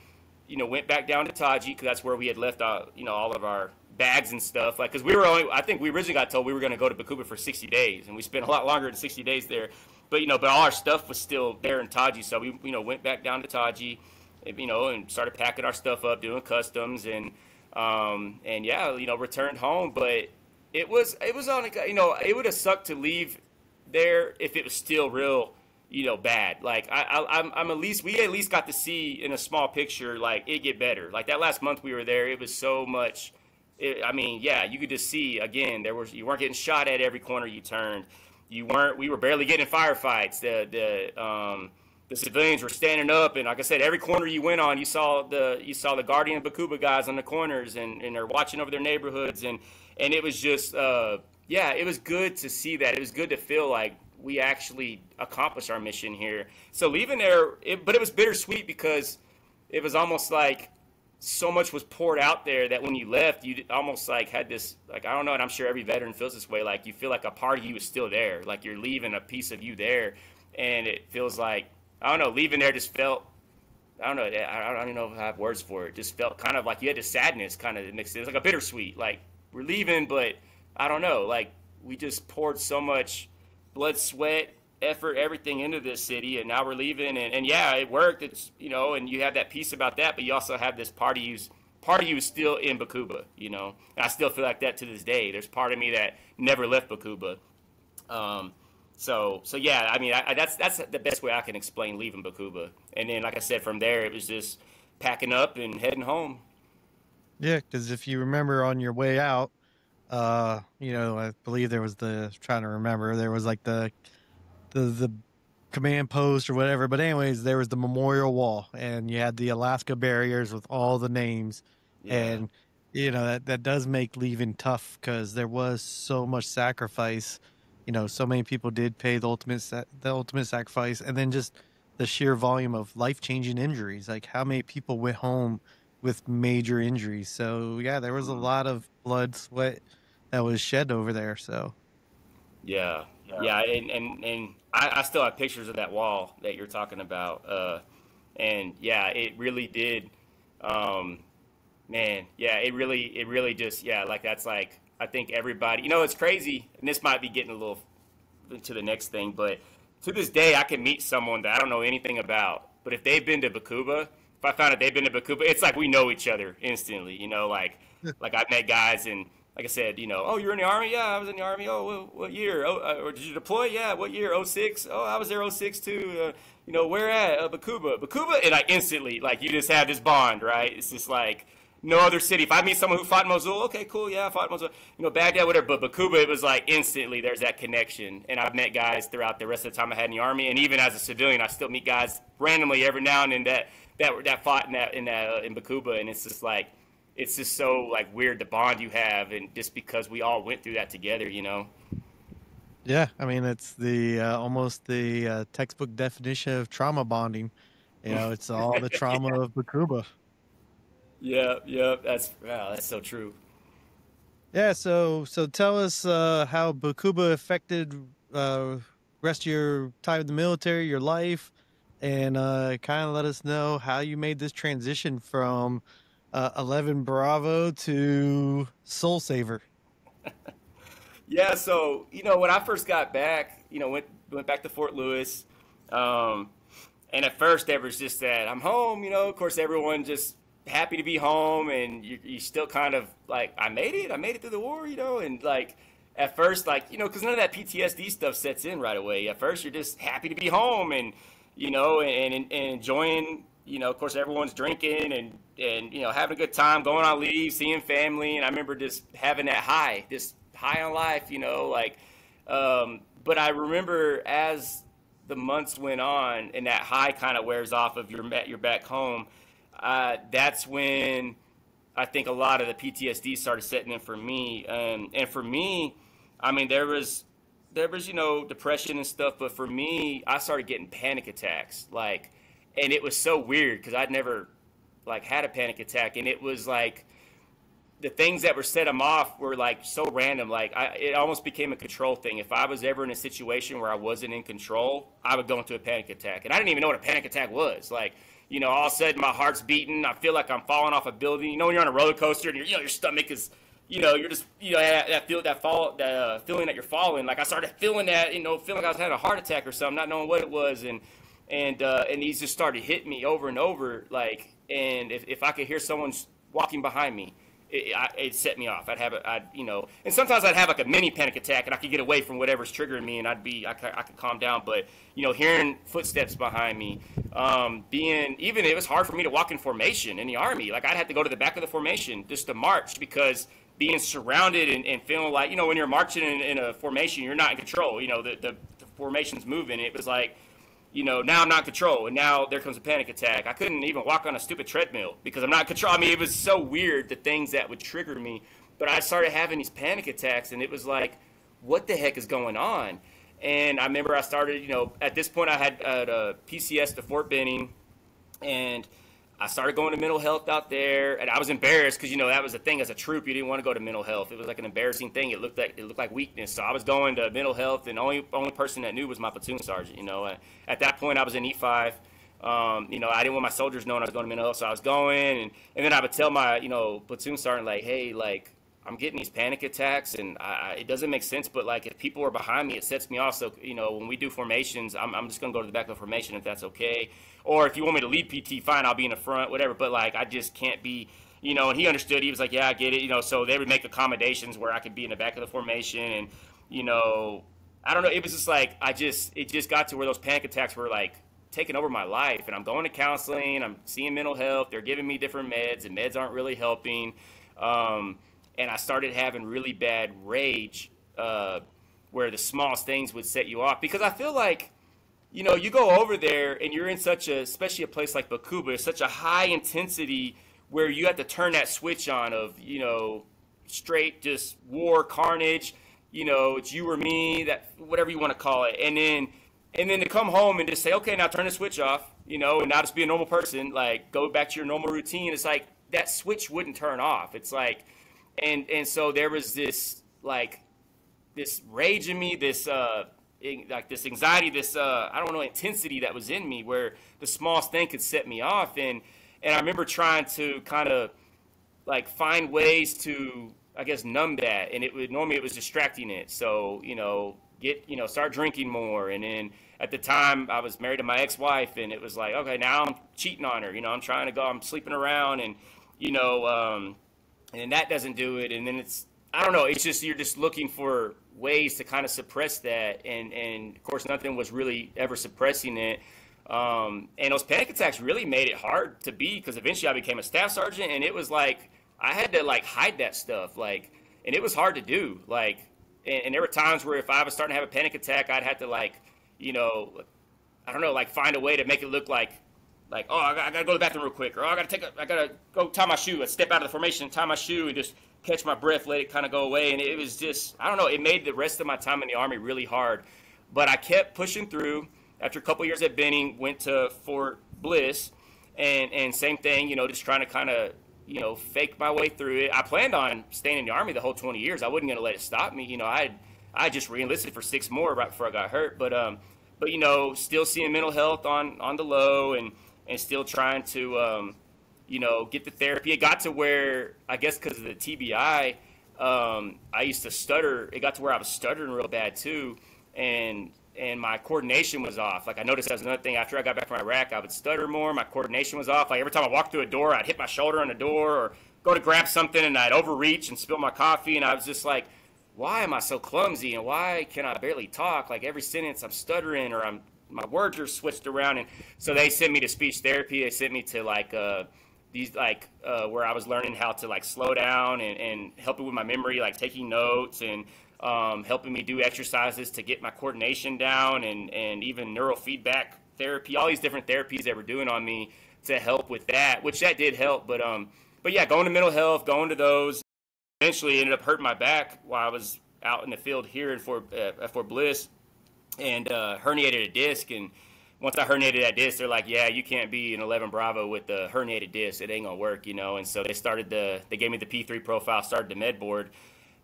went back down to Taji because that's where we had left, all of our bags and stuff. Like, because I think we originally got told we were going to go to Bakuba for 60 days, and we spent a lot longer than 60 days there. But, but all our stuff was still there in Taji, so we, went back down to Taji, and started packing our stuff up, doing customs, and yeah, returned home. But it was on, it would have sucked to leave there if it was still real, bad. Like I'm we at least got to see in a small picture, like, it get better. Like that last month we were there, it was so much. Yeah, you could just see again, you weren't getting shot at every corner you turned. We were barely getting firefights. The civilians were standing up, and like I said, every corner you went on, you saw the Guardian Bakuba guys on the corners, and they're watching over their neighborhoods, and it was just it was good to see that. It was good to feel like we actually accomplished our mission here. So leaving there, but it was bittersweet because it was almost like so much was poured out there that when you left, you almost like had this, like, I don't know, and I'm sure every veteran feels this way, like you feel like a part of you is still there, like you're leaving a piece of you there, and it feels like, I don't know, leaving there just felt, I don't even know if I have words for it. Just felt kind of like you had this sadness kind of mixed in. It was like a bittersweet. Like, we're leaving, but I don't know. Like, we just poured so much blood, sweat, effort, everything into this city, and now we're leaving. And yeah, it worked. It's, and you have that piece about that, but you also have this part of you still in Bakuba, And I still feel like that to this day. There's part of me that never left Bakuba. So yeah, I mean, that's the best way I can explain leaving Bakuba. And then, like I said, from there, it was just packing up and heading home. Yeah, because if you remember on your way out, I believe there was trying to remember, there was like the command post or whatever. But anyways, there was the memorial wall, and you had the Alaska barriers with all the names. Yeah. And, that does make leaving tough because there was so much sacrifice. So many people did pay the ultimate sacrifice, and then just the sheer volume of life-changing injuries. Like, how many people went home with major injuries? So yeah, there was a lot of blood, sweat that was shed over there. So yeah, and I still have pictures of that wall that you're talking about. And yeah, it really did. Man, yeah, it really just, yeah, like that's like. I think everybody, it's crazy, and this might be getting a little to the next thing, but to this day, I can meet someone that I don't know anything about. But if they've been to Bakuba, if I found out they've been to Bakuba, it's like we know each other instantly, like I've met guys, and like I said, oh, you're in the Army? Yeah, I was in the Army. Oh, what year? Oh, or did you deploy? Yeah, what year? 06? Oh, I was there 06 too. Where at? Bakuba, and instantly, like, you just have this bond, right? It's just like, no other city. If I meet someone who fought in Mosul, okay, cool, yeah, I fought in Mosul. Baghdad, whatever. But Bakuba, it was like instantly there's that connection. And I've met guys throughout the rest of the time I had in the Army, and even as a civilian, I still meet guys randomly every now and then that fought in Bakuba, and it's just like, it's just so like weird the bond you have, and just because we all went through that together, Yeah, I mean, it's the almost the textbook definition of trauma bonding. It's all the trauma of Bakuba. Yeah, that's so true. Yeah, so tell us how Bakuba affected rest of your time in the military, your life, and kind of let us know how you made this transition from 11 Bravo to Soul Saver. Yeah, so when I first got back, went back to Fort Lewis, and at first there was just that I'm home. Of course, everyone just happy to be home, and you still kind of like, I made it through the war, and like at first, like, because none of that PTSD stuff sets in right away. At first, you're just happy to be home, and and enjoying, of course, everyone's drinking and having a good time, going on leave, seeing family, and I remember just having that high, this high on life, but I remember as the months went on and that high kind of wears off of you're back home, that's when I think a lot of the PTSD started setting in for me. And for me, I mean, there was depression and stuff, but for me, I started getting panic attacks, and it was so weird because I'd never had a panic attack, and it was like the things that were set them off were like so random. Like it almost became a control thing. If I was ever in a situation where I wasn't in control, I would go into a panic attack. And I didn't even know what a panic attack was. Like, you know, all of a sudden my heart's beating. I feel like I'm falling off a building. You know, when you're on a roller coaster and your stomach is, you know, you're just, you know, that feeling that you're falling. Like I started feeling that, you know, feeling like I was having a heart attack or something, not knowing what it was. And these just started hitting me over and over. Like, and if I could hear someone walking behind me, it set me off. You know, and sometimes I'd have like a mini panic attack, and I could get away from whatever's triggering me, and I could calm down. But you know, hearing footsteps behind me, even it was hard for me to walk in formation in the Army. Like I'd have to go to the back of the formation just to march, because being surrounded and feeling like, you know, when you're marching in a formation, you're not in control. You know, the formation's moving. It was like, you know, now I'm not in control, and now there comes a panic attack. I couldn't even walk on a stupid treadmill because I'm not in control. I mean, it was so weird, the things that would trigger me. But I started having these panic attacks, and it was like, what the heck is going on? And I remember I started, you know, at this point I had a PCS to Fort Benning, and I started going to mental health out there, and I was embarrassed because, you know, that was the thing as a troop. You didn't want to go to mental health. It was like an embarrassing thing. It looked like weakness. So I was going to mental health, and the only person that knew was my platoon sergeant. You know, at that point I was in E5. You know, I didn't want my soldiers knowing I was going to mental health, so I was going, and then I would tell my, you know, platoon sergeant, like, hey, like, I'm getting these panic attacks, and it doesn't make sense, but like if people are behind me, it sets me off. So, you know, when we do formations, I'm just gonna go to the back of the formation if that's okay. Or if you want me to lead PT, fine, I'll be in the front, whatever. But like I just can't be, you know. And he understood. He was like, yeah, I get it, you know. So they would make accommodations where I could be in the back of the formation, and you know, I don't know. It was just like it just got to where those panic attacks were like taking over my life, and I'm going to counseling, I'm seeing mental health, they're giving me different meds, and meds aren't really helping. And I started having really bad rage, where the smallest things would set you off. Because I feel like, you know, you go over there and you're in especially a place like Bakuba, such a high intensity where you have to turn that switch on of, you know, straight just war, carnage, you know, it's you or me, that whatever you want to call it. And then to come home and just say, okay, now turn the switch off, you know, and now just be a normal person, like go back to your normal routine. It's like that switch wouldn't turn off. It's like, and so there was this like this rage in me, this like this anxiety, this I don't know, intensity that was in me where the smallest thing could set me off. And I remember trying to kind of like find ways to, I guess, numb that, and normally it was distracting it. So, you know, start drinking more. And then at the time I was married to my ex-wife, and it was like, okay, now I'm cheating on her, you know, I'm sleeping around, and you know, and that doesn't do it. And then I don't know, it's just, you're just looking for ways to kind of suppress that. And of course, nothing was really ever suppressing it. And those panic attacks really made it hard to be, because eventually I became a staff sergeant, and it was like, I had to like hide that stuff. Like, and it was hard to do. Like, and there were times where if I was starting to have a panic attack, I'd have to like, you know, I don't know, like find a way to make it look like, oh, I gotta go to the bathroom real quick, or I gotta go tie my shoe, step out of the formation, tie my shoe, and just catch my breath, let it kind of go away. And it was just, I don't know, it made the rest of my time in the Army really hard. But I kept pushing through. After a couple years at Benning, went to Fort Bliss, and same thing, you know, just trying to kind of, you know, fake my way through it. I planned on staying in the Army the whole 20 years. I wasn't gonna let it stop me. You know, I just re-enlisted for 6 more right before I got hurt. But you know, still seeing mental health on the low, and still trying to, you know, get the therapy. It got to where, I guess because of the TBI, I used to stutter. It got to where I was stuttering real bad too, and my coordination was off. Like I noticed that was another thing. After I got back from Iraq, I would stutter more. My coordination was off. Like every time I walked through a door, I'd hit my shoulder on the door, or go to grab something and I'd overreach and spill my coffee. And I was just like, why am I so clumsy? And why can I barely talk? Like every sentence I'm stuttering, or my words are switched around. And so they sent me to speech therapy. They sent me to like these like where I was learning how to like slow down and helping with my memory, like taking notes, and helping me do exercises to get my coordination down, and even neurofeedback therapy, all these different therapies they were doing on me to help with that, which that did help. But yeah, going to mental health, going to those, eventually ended up hurting my back while I was out in the field here at Fort Bliss, and herniated a disc. And once I herniated that disc, they're like, yeah, you can't be an 11 Bravo with the herniated disc. It ain't gonna work, you know. And so they gave me the P3 profile, started the med board.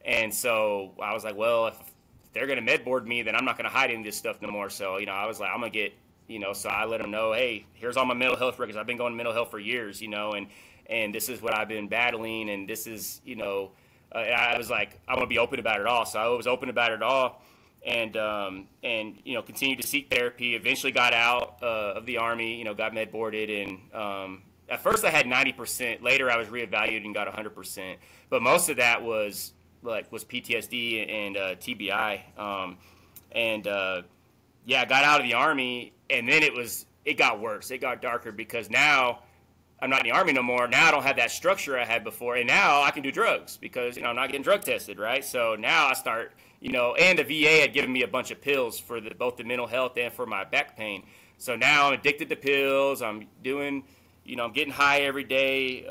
And so I was like, well, if they're going to med board me, then I'm not going to hide any of this stuff no more. So, you know, I was like, I'm going to get, you know, so I let them know, hey, here's all my mental health records. I've been going to mental health for years, you know, and this is what I've been battling. And this is, you know, I was like, I want to be open about it all. So I was open about it all, and you know, continued to seek therapy. Eventually got out of the Army, you know, got med boarded. And at first I had 90%. Later I was reevaluated and got 100%. But most of that was PTSD and TBI. Yeah, I got out of the Army, and then it got worse. It got darker because now I'm not in the Army no more. Now I don't have that structure I had before, and now I can do drugs because, you know, I'm not getting drug tested, right? So now I start, you know, and the VA had given me a bunch of pills for both the mental health and for my back pain. So now I'm addicted to pills. I'm doing, you know, I'm getting high every day.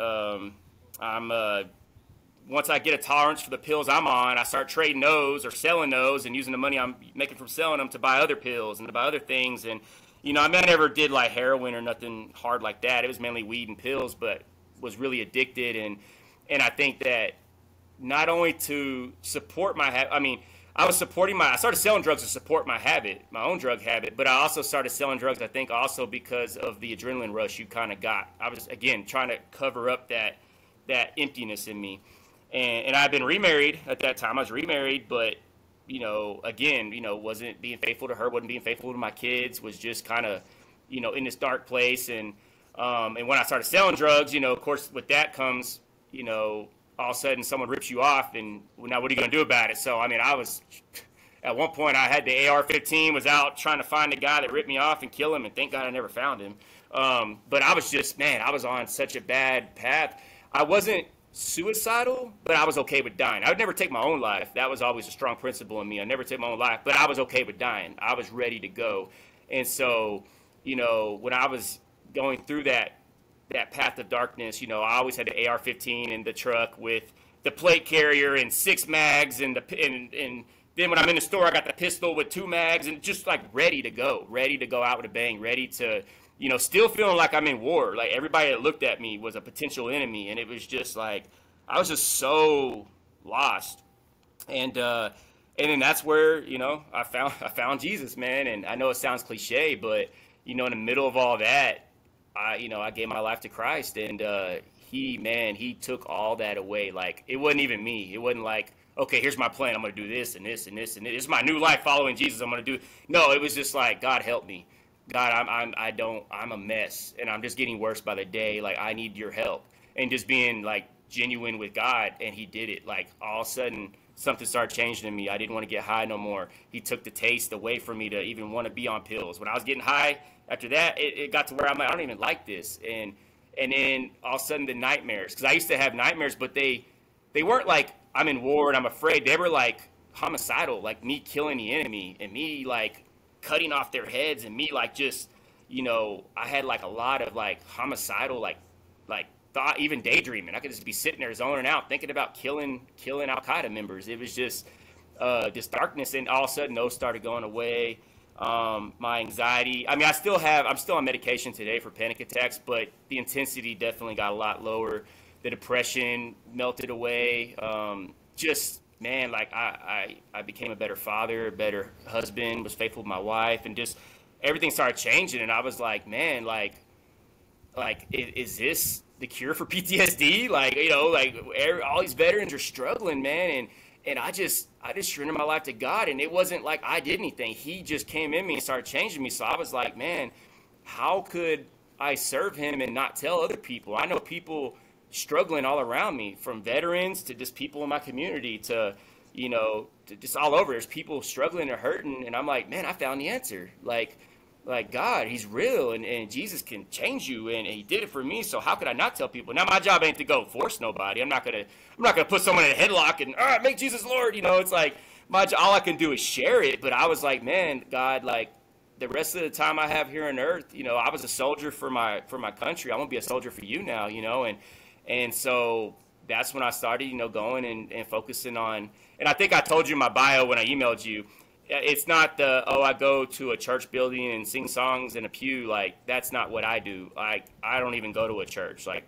Once I get a tolerance for the pills I'm on, I start trading those or selling those and using the money I'm making from selling them to buy other pills and to buy other things. And, you know, I never did like heroin or nothing hard like that. It was mainly weed and pills, but was really addicted. And I think that not only to support my habit, I mean, I started selling drugs to support my habit, my own drug habit, but I also started selling drugs, I think, also because of the adrenaline rush you kind of got. I was, again, trying to cover up that emptiness in me. And I'd been remarried at that time. I was remarried, but, you know, again, you know, wasn't being faithful to her, wasn't being faithful to my kids, was just kind of, you know, in this dark place. And when I started selling drugs, you know, of course, with that comes, you know, all of a sudden someone rips you off, and well, now what are you going to do about it? So, I mean, at one point I had the AR-15, was out trying to find the guy that ripped me off and kill him, and thank God I never found him. But I was just, man, I was on such a bad path. I wasn't suicidal, but I was okay with dying. I would never take my own life. That was always a strong principle in me. I never take my own life, but I was okay with dying. I was ready to go. And so, you know, when I was going through that path of darkness, you know, I always had the AR-15 in the truck with the plate carrier and 6 mags, and then when I'm in the store, I got the pistol with 2 mags, and just like ready to go out with a bang, ready to, you know, still feeling like I'm in war. Like everybody that looked at me was a potential enemy, and it was just like I was just so lost. And then that's where, you know, I found Jesus, man. And I know it sounds cliche, but, you know, in the middle of all that, I gave my life to Christ, and he took all that away. Like it wasn't even me. It wasn't like, okay, here's my plan. I'm going to do this and this and this and this. This is my new life following Jesus. I'm going to do. No, it was just like, God help me. God, I'm a mess, and I'm just getting worse by the day. Like, I need your help. And just being like genuine with God, and he did it. Like all of a sudden something started changing in me. I didn't want to get high no more. He took the taste away from me to even want to be on pills. When I was getting high after that, it got to where I'm like, I don't even like this. And then all of a sudden the nightmares, because I used to have nightmares, but they weren't like I'm in war and I'm afraid. They were like homicidal, like me killing the enemy and me like cutting off their heads, and me like just, you know, I had like a lot of like homicidal like thought, even daydreaming. I could just be sitting there zoning out thinking about killing Al-Qaeda members. It was just this darkness, and all of a sudden those started going away. My anxiety, I mean, I'm still on medication today for panic attacks, but the intensity definitely got a lot lower. The depression melted away. Just, man, like I became a better father, a better husband, was faithful to my wife, and just everything started changing. And I was like, man, like is this the cure for PTSD? Like, you know, like all these veterans are struggling, man. And I just surrendered my life to God, and it wasn't like I did anything. He just came in me and started changing me. So I was like, man, how could I serve him and not tell other people? I know people struggling all around me, from veterans to just people in my community to, you know, to just all over. There's people struggling or hurting, and I'm like, man, I found the answer. Like God, he's real, and Jesus can change you, and he did it for me. So how could I not tell people? Now my job ain't to go force nobody. I'm not gonna put someone in a headlock and all right, make Jesus Lord. You know, it's like my job, all I can do is share it. But I was like, man, God, like the rest of the time I have here on earth, you know, I was a soldier for my country. I want to be a soldier for you now, you know, and so that's when I started, you know, going and focusing on, and I think I told you in my bio when I emailed you, it's not the, oh, I go to a church building and sing songs in a pew. Like, that's not what I do. I don't even go to a church. Like,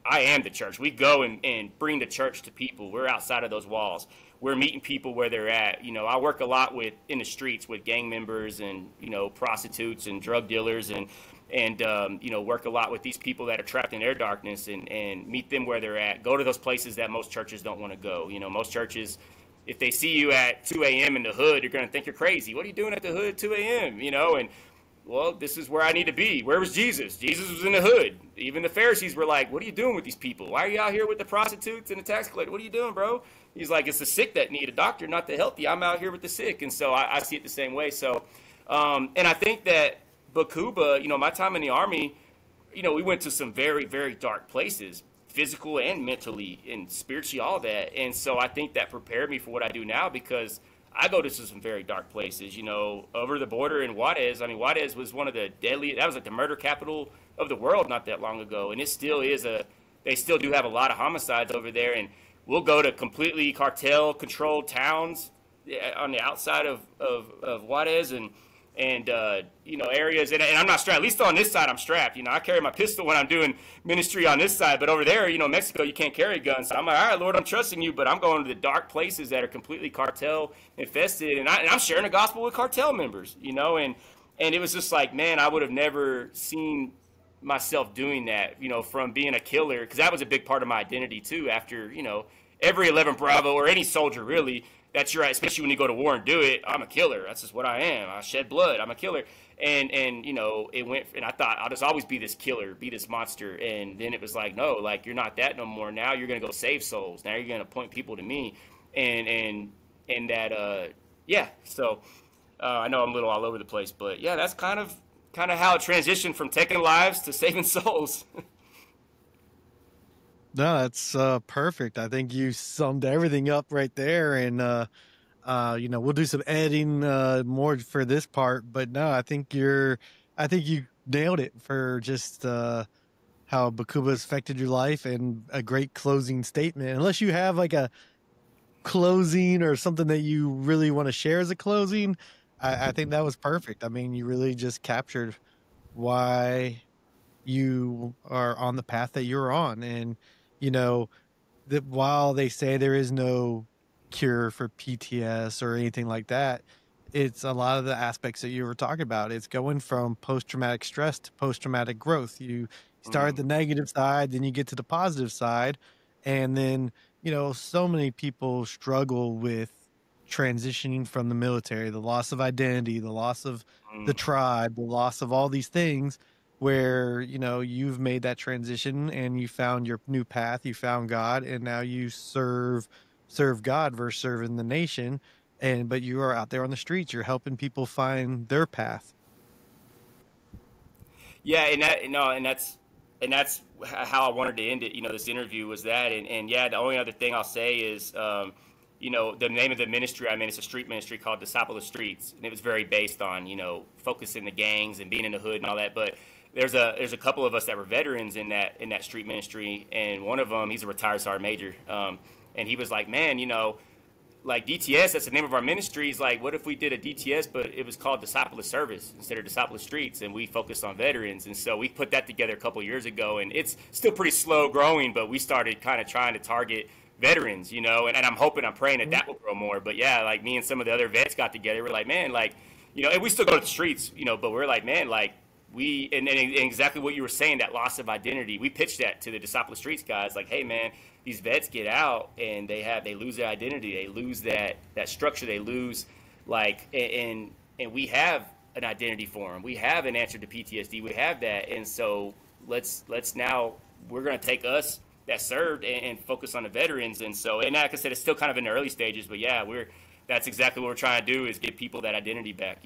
I am the church. We go and bring the church to people. We're outside of those walls. We're meeting people where they're at. I work a lot in the streets with gang members and, prostitutes and drug dealers and work a lot with these people that are trapped in their darkness and meet them where they're at. Go to those places that most churches don't want to go. Most churches, if they see you at 2 a.m. in the hood, you're going to think you're crazy. What are you doing at the hood at 2 a.m.? And well, this is where I need to be. Where was Jesus? Jesus was in the hood. Even the Pharisees were like, what are you doing with these people? Why are you out here with the prostitutes and the tax collector? What are you doing, bro? He's like, it's the sick that need a doctor, not the healthy. I'm out here with the sick. And so I see it the same way. So, and I think that Bakuba, my time in the Army, we went to some very, very dark places, physical and mentally and spiritually, all that. And so I think that prepared me for what I do now, because I go to some very dark places, over the border in Juarez. I mean, Juarez was one of the deadly, that was like the murder capital of the world not that long ago. And it still is they still do have a lot of homicides over there. And we'll go to completely cartel controlled towns on the outside of Juarez and areas. And I'm not strapped. At least on this side, I'm strapped. I carry my pistol when I'm doing ministry on this side. But over there, Mexico, you can't carry guns. So I'm like, all right, Lord, I'm trusting you. But I'm going to the dark places that are completely cartel infested. And I'm sharing the gospel with cartel members, And it was just like, man, I would have never seen myself doing that, from being a killer. Because that was a big part of my identity, too, after, every 11 Bravo or any soldier, really. That's right, especially when you go to war and do it. I'm a killer. That's just what I am. I shed blood. I'm a killer. And it went, and I thought I'll just always be this killer, be this monster. And then it was like, no, like, you're not that no more. Now you're going to go save souls. Now you're going to point people to me. And that, yeah. So I know I'm a little all over the place, but yeah, that's kind of how it transitioned from taking lives to saving souls. No, that's perfect. I think you summed everything up right there. And, we'll do some editing more for this part. But no, I think you nailed it for just how Bakuba has affected your life, and a great closing statement. Unless you have like a closing or something that you really want to share as a closing, I think that was perfect. I mean, you really just captured why you are on the path that you're on. And, that while they say there is no cure for PTS or anything like that, it's a lot of the aspects that you were talking about. It's going from post-traumatic stress to post-traumatic growth. You start at the negative side, then you get to the positive side. And then, so many people struggle with transitioning from the military, the loss of identity, the loss of the tribe, the loss of all these things, where, you've made that transition and you found your new path, you found God, and now you serve God versus serving the nation. But you are out there on the streets, you're helping people find their path. Yeah. And that's how I wanted to end it. This interview was that. And yeah, the only other thing I'll say is, the name of the ministry I'm in, it's a street ministry called Disciple of Streets. And it was very based on, focusing the gangs and being in the hood and all that. But there's a couple of us that were veterans in that street ministry. And one of them, he's a retired sergeant major. And he was like, man, like DTS, that's the name of our ministry. He's like, what if we did a DTS, but it was called Disciple of Service instead of Disciple of Streets, and we focused on veterans. And so we put that together a couple of years ago, and it's still pretty slow growing, but we started kind of trying to target veterans, and I'm hoping, I'm praying that will grow more. But yeah, like me and some of the other vets got together. We're like, man, like, and we still go to the streets, but we're like, man, like, and exactly what you were saying, that loss of identity, we pitched that to the Disciple of Streets guys, like, hey man, these vets get out and they lose their identity, they lose that structure, they lose, like, and we have an identity for them, we have an answer to PTSD, we have that. And so let's now, we're going to take us that served and focus on the veterans. And so, and like I said, it's still kind of in the early stages, but yeah, that's exactly what we're trying to do, is get people that identity back,